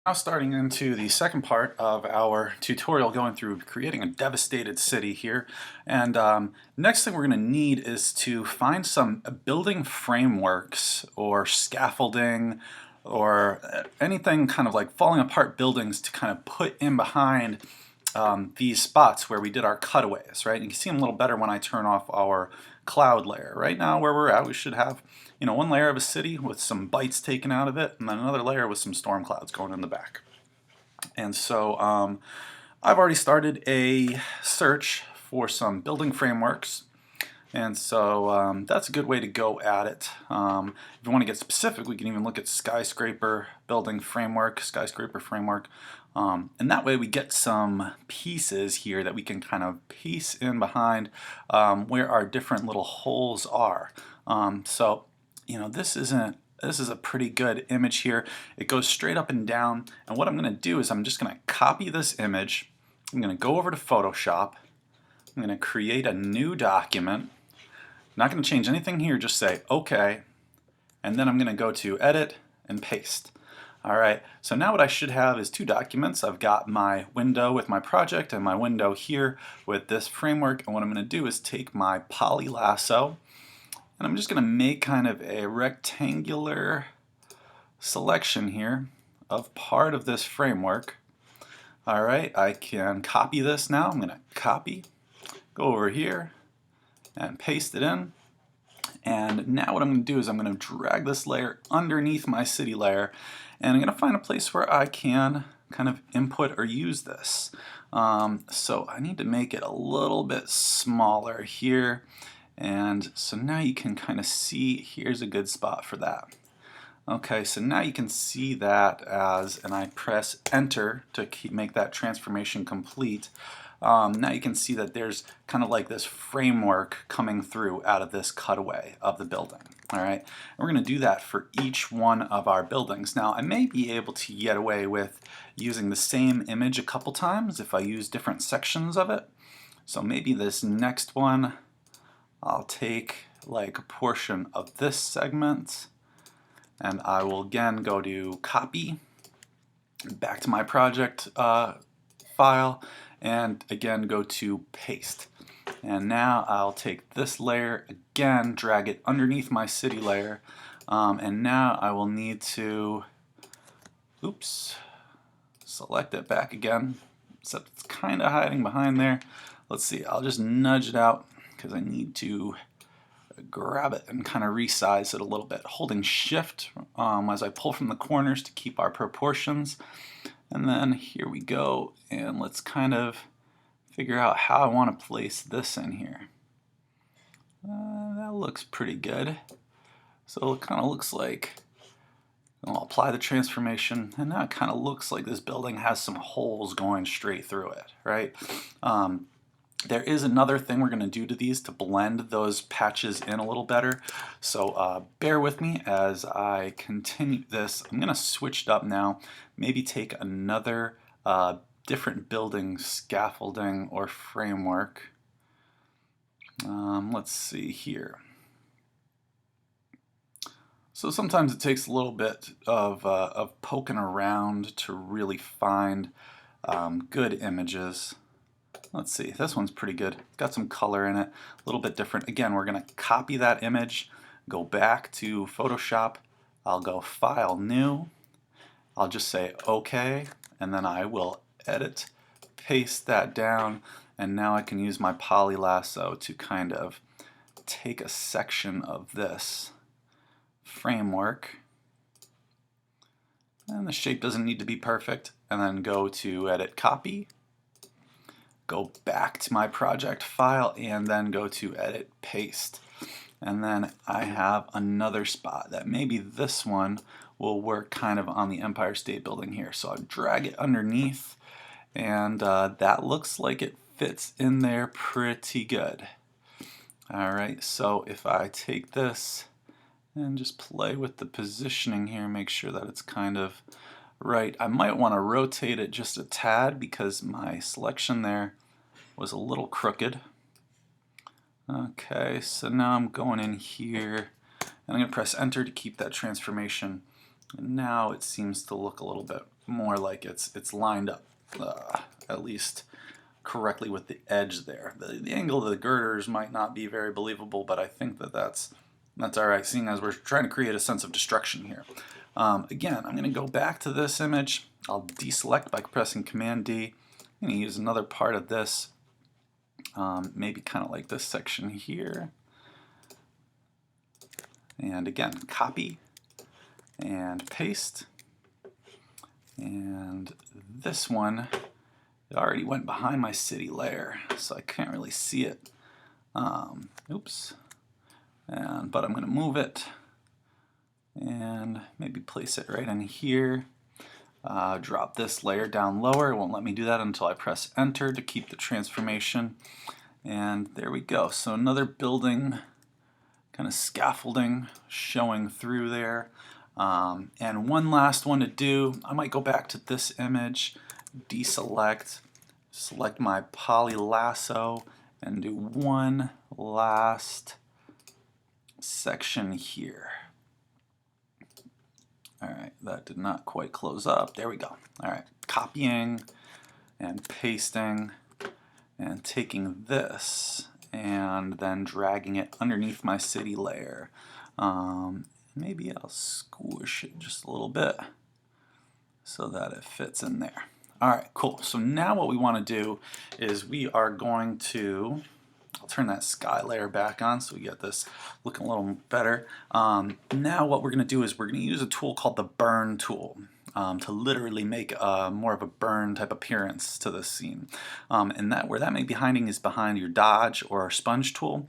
Now starting into the second part of our tutorial going through creating a devastated city here. And next thing we're going to need is to find some building frameworks or scaffolding or anything kind of like falling apart buildings to kind of put in behind these spots where we did our cutaways, right? You can see them a little better when I turn off our cloud layer. Right now where we're at, we should have one layer of a city with some bytes taken out of it, and then another layer with some storm clouds going in the back. And so I've already started a search for some building frameworks, and so that's a good way to go at it. If you want to get specific, we can even look at skyscraper building framework, skyscraper framework. And that way we get some pieces here that we can kind of piece in behind where our different little holes are. So this is a pretty good image here. It goes straight up and down, and what I'm going to do is I'm just going to copy this image. I'm going to go over to Photoshop. I'm going to create a new document. Not going to change anything here, just say OK, and then I'm going to go to Edit and Paste. Alright, so now what I should have is two documents. I've got my window with my project and my window here with this framework, and what I'm going to do is take my poly lasso and I'm just going to make kind of a rectangular selection here of part of this framework. Alright, I can copy this now. I'm going to copy, go over here and paste it in. And now what I'm going to do is I'm going to drag this layer underneath my city layer, and I'm going to find a place where I can kind of input or use this. So I need to make it a little bit smaller here, and so now you can kind of see, here's a good spot for that. Okay, so now you can see that as, and I press enter to make that transformation complete. Now you can see that there's kind of like this framework coming through out of this cutaway of the building. All right, and we're going to do that for each one of our buildings. Now I may be able to get away with using the same image a couple times if I use different sections of it. So maybe this next one, I'll take like a portion of this segment, and I will again go to copy, back to my project file, and again go to paste. And now I'll take this layer again, drag it underneath my city layer, and now I will need to, select it back again, except it's kind of hiding behind there. Let's see, I'll just nudge it out because I need to grab it and kind of resize it a little bit, holding shift as I pull from the corners to keep our proportions. And then here we go, and let's kind of figure out how I want to place this in here. That looks pretty good. So it kind of looks like, I'll apply the transformation, and now it kind of looks like this building has some holes going straight through it, right? There is another thing we're going to do to these to blend those patches in a little better. So bear with me as I continue this. I'm going to switch it up now, maybe take another different building scaffolding or framework. Let's see here. So sometimes it takes a little bit of poking around to really find good images. Let's see, this one's pretty good. It's got some color in it, a little bit different. Again, we're going to copy that image, go back to Photoshop. I'll go File, New. I'll just say OK, and then I will edit, paste that down, and now I can use my poly lasso to kind of take a section of this framework. And the shape doesn't need to be perfect, and then go to Edit, Copy. Go back to my project file and then go to Edit, Paste. And then I have another spot that maybe this one will work kind of on the Empire State Building here. So I'll drag it underneath, and that looks like it fits in there pretty good. Alright, so if I take this and just play with the positioning here, make sure that it's kind of right. I might want to rotate it just a tad because my selection there was a little crooked. Okay, so now I'm going in here, and I'm going to press enter to keep that transformation. And now it seems to look a little bit more like it's lined up, at least correctly with the edge there. The angle of the girders might not be very believable, but I think that's all right, seeing as we're trying to create a sense of destruction here. Again, I'm going to go back to this image. I'll deselect by pressing Command D. I'm going to use another part of this, maybe kind of like this section here. And again, copy and paste. And this one, it already went behind my city layer, so I can't really see it. Oops. But I'm going to move it and maybe place it right in here. Drop this layer down lower. It won't let me do that until I press Enter to keep the transformation. And there we go. So another building, kind of scaffolding showing through there. And one last one to do. I might go back to this image, deselect, select my poly lasso, and do one last section here. Alright, that did not quite close up. There we go. Alright, copying and pasting and taking this and then dragging it underneath my city layer. Maybe I'll squish it just a little bit so that it fits in there. Alright, cool. So now what we want to do is we are going to, I'll turn that sky layer back on so we get this looking a little better. Now what we're going to do is we're going to use a tool called the burn tool to literally make more of a burn type appearance to this scene. And where that may be hiding is behind your dodge or sponge tool.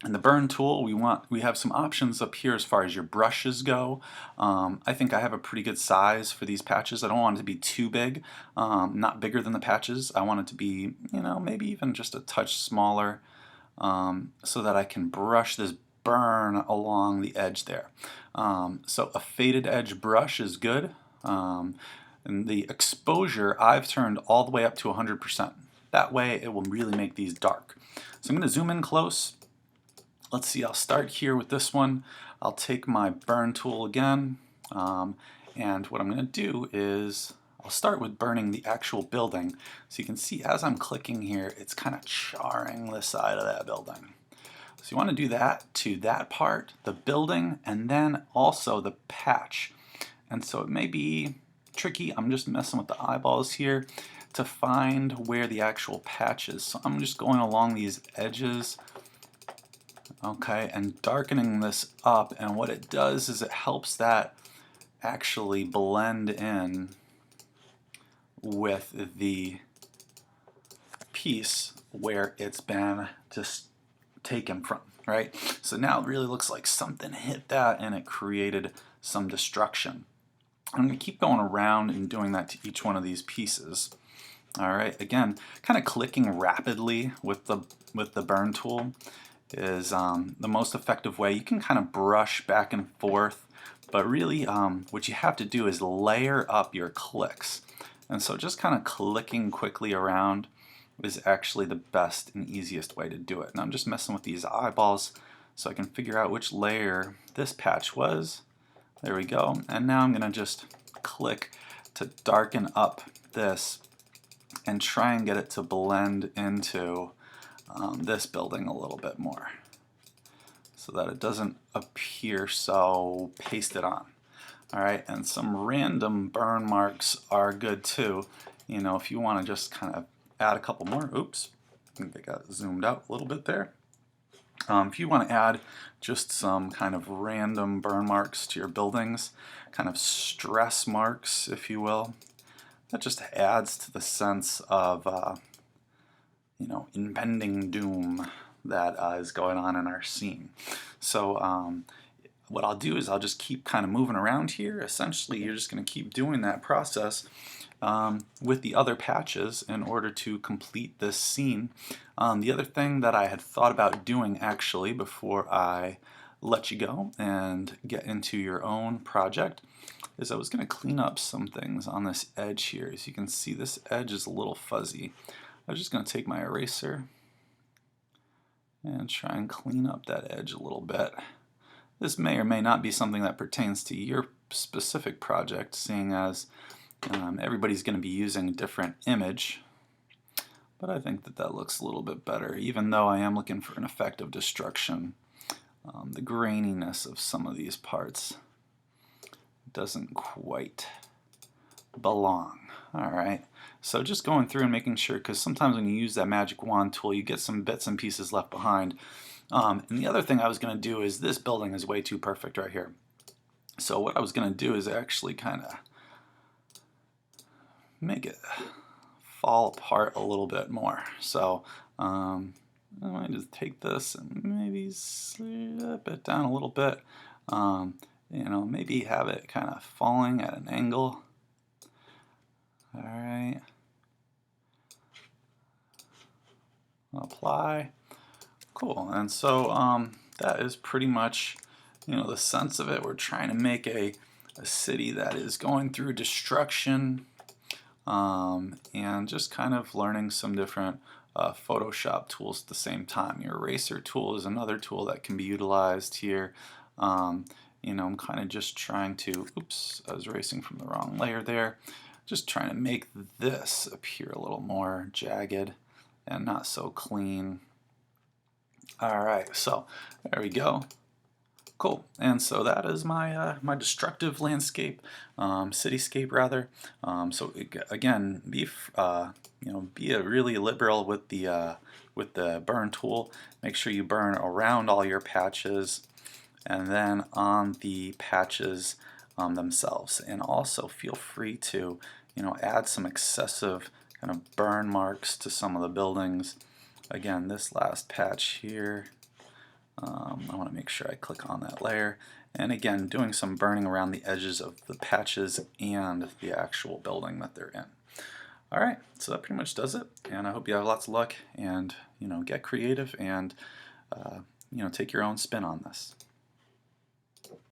And the burn tool, we have some options up here as far as your brushes go. I think I have a pretty good size for these patches. I don't want it to be too big, not bigger than the patches. I want it to be, maybe even just a touch smaller, so that I can brush this burn along the edge there. So a faded edge brush is good. And the exposure I've turned all the way up to 100%. That way it will really make these dark. So I'm going to zoom in close. Let's see, I'll start here with this one. I'll take my burn tool again, and what I'm going to do is I'll start with burning the actual building. So you can see as I'm clicking here, it's kind of charring the side of that building. So you want to do that to that part, the building, and then also the patch. And so it may be tricky. I'm just messing with the eyeballs here to find where the actual patch is. So I'm just going along these edges. Okay, and darkening this up, and what it does is it helps that actually blend in with the piece where it's been just taken from, right? So now it really looks like something hit that and it created some destruction. I'm going to keep going around and doing that to each one of these pieces. All right, again, kind of clicking rapidly with the burn tool is the most effective way. You can kind of brush back and forth, but really what you have to do is layer up your clicks. And so just kind of clicking quickly around is actually the best and easiest way to do it. And I'm just messing with these eyeballs so I can figure out which layer this patch was. There we go. And now I'm going to just click to darken up this and try and get it to blend into this building a little bit more so that it doesn't appear so pasted on. Alright, and some random burn marks are good too. If you want to just kind of add a couple more. Oops, I think they got zoomed out a little bit there. If you want to add just some kind of random burn marks to your buildings, kind of stress marks, if you will, that just adds to the sense of impending doom that is going on in our scene. So what I'll do is I'll just keep kind of moving around here. Essentially, you're just going to keep doing that process with the other patches in order to complete this scene. The other thing that I had thought about doing actually before I let you go and get into your own project is I was going to clean up some things on this edge here. As you can see, this edge is a little fuzzy. I'm just going to take my eraser and try and clean up that edge a little bit. This may or may not be something that pertains to your specific project, seeing as everybody's going to be using a different image. But I think that that looks a little bit better, even though I am looking for an effect of destruction. The graininess of some of these parts doesn't quite belong. Alright, so just going through and making sure, because sometimes when you use that magic wand tool you get some bits and pieces left behind. And the other thing I was going to do is, this building is way too perfect right here. So what I was going to do is actually kind of make it fall apart a little bit more. So I might just take this and maybe slip it down a little bit. You know, maybe have it kind of falling at an angle. Alright. Apply. Cool. And so that is pretty much, you know, the sense of it. We're trying to make a city that is going through destruction, and just kind of learning some different Photoshop tools at the same time. Your eraser tool is another tool that can be utilized here. You know, I'm kind of just trying to, oops, I was erasing from the wrong layer there. Just trying to make this appear a little more jagged and not so clean. Alright, so there we go. Cool. And so that is my my destructive landscape, cityscape rather. So again, be you know, be a really liberal with the burn tool. Make sure you burn around all your patches, and then on the patches themselves. And also feel free to, you know, add some excessive kind of burn marks to some of the buildings. Again, this last patch here, I want to make sure I click on that layer. And again, doing some burning around the edges of the patches and the actual building that they're in. Alright, so that pretty much does it. And I hope you have lots of luck and, you know, get creative and, you know, take your own spin on this.